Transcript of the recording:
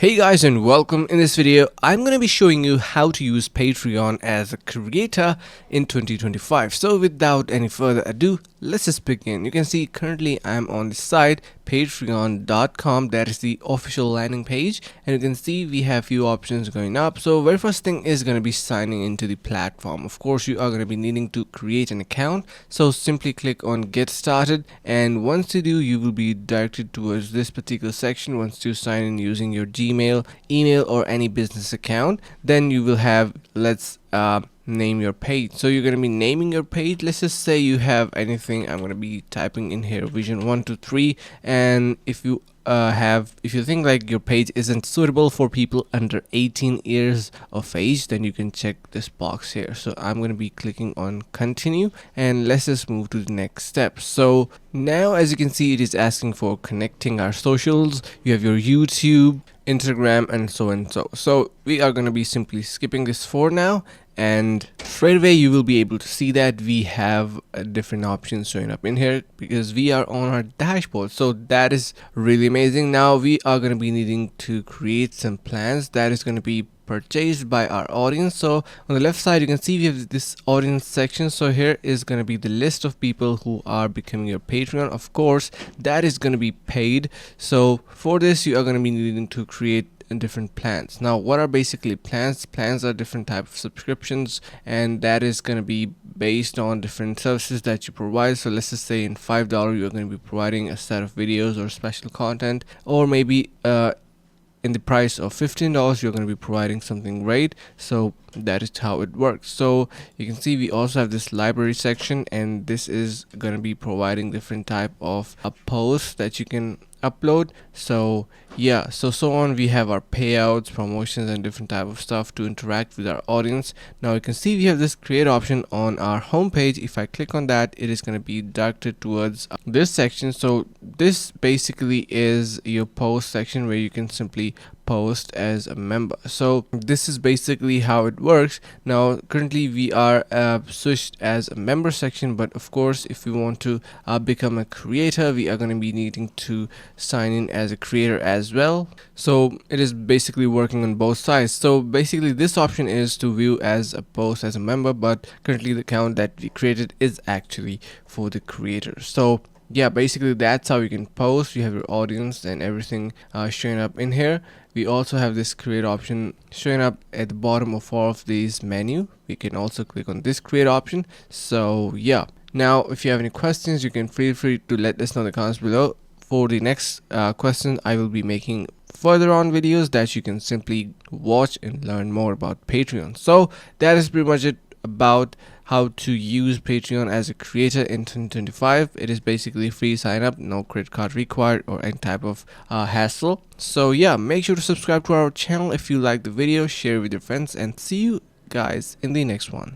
Hey guys and welcome. In this video I'm going to be showing you how to use Patreon as a creator in 2025. So without any further ado, let's just begin. You can see currently I'm on the site patreon.com. that is the official landing page, and you can see we have few options going up. So very first thing is going to be signing into the platform. Of course you are going to be needing to create an account, so simply click on get started, and once you do you will be directed towards this particular section. Once you sign in using your Gmail, email or any business account, then you will have name your page. So you're going to be naming your page. Let's just say you have anything. I'm going to be typing in here vision 123, and if you think like your page isn't suitable for people under 18 years of age, then you can check this box here. So I'm going to be clicking on continue, and let's just move to the next step. So now as you can see, it is asking for connecting our socials. You have your YouTube, Instagram and so and so we are going to be simply skipping this for now, and straight away you will be able to see that we have different options showing up in here because we are on our dashboard. So that is really amazing. Now we are going to be needing to create some plans that is going to be purchased by our audience. So on the left side you can see we have this audience section. So here is going to be the list of people who are becoming your Patreon. Of course that is going to be paid, so for this you are going to be needing to create different plans. Now what are basically plans? Plans are different type of subscriptions, and that is going to be based on different services that you provide. So let's just say in $5 you're going to be providing a set of videos or special content, or maybe in the price of $15 you're going to be providing something great. So that is how it works. So you can see we also have this library section, and this is going to be providing different type of posts that you can upload. So yeah, so on we have our payouts, promotions and different type of stuff to interact with our audience. Now you can see we have this create option on our home page. If I click on that, it is going to be directed towards this section. So this basically is your post section where you can simply post as a member. So this is basically how it works. Now currently we are switched as a member section, but of course if we want to become a creator, we are going to be needing to sign in as a creator as well. So it is basically working on both sides. So basically this option is to view as a post as a member, but currently the account that we created is actually for the creator. So yeah, basically that's how you can post. You have your audience and everything showing up in here. We also have this create option showing up at the bottom of all of these menu. We can also click on this create option. So yeah, now if you have any questions, you can feel free to let us know in the comments below. For the next question, I will be making further on videos that you can simply watch and learn more about Patreon. So that is pretty much it about how to use Patreon as a creator in 2025. It is basically free sign up, no credit card required or any type of hassle. So yeah, make sure to subscribe to our channel if you like the video, share with your friends, and see you guys in the next one.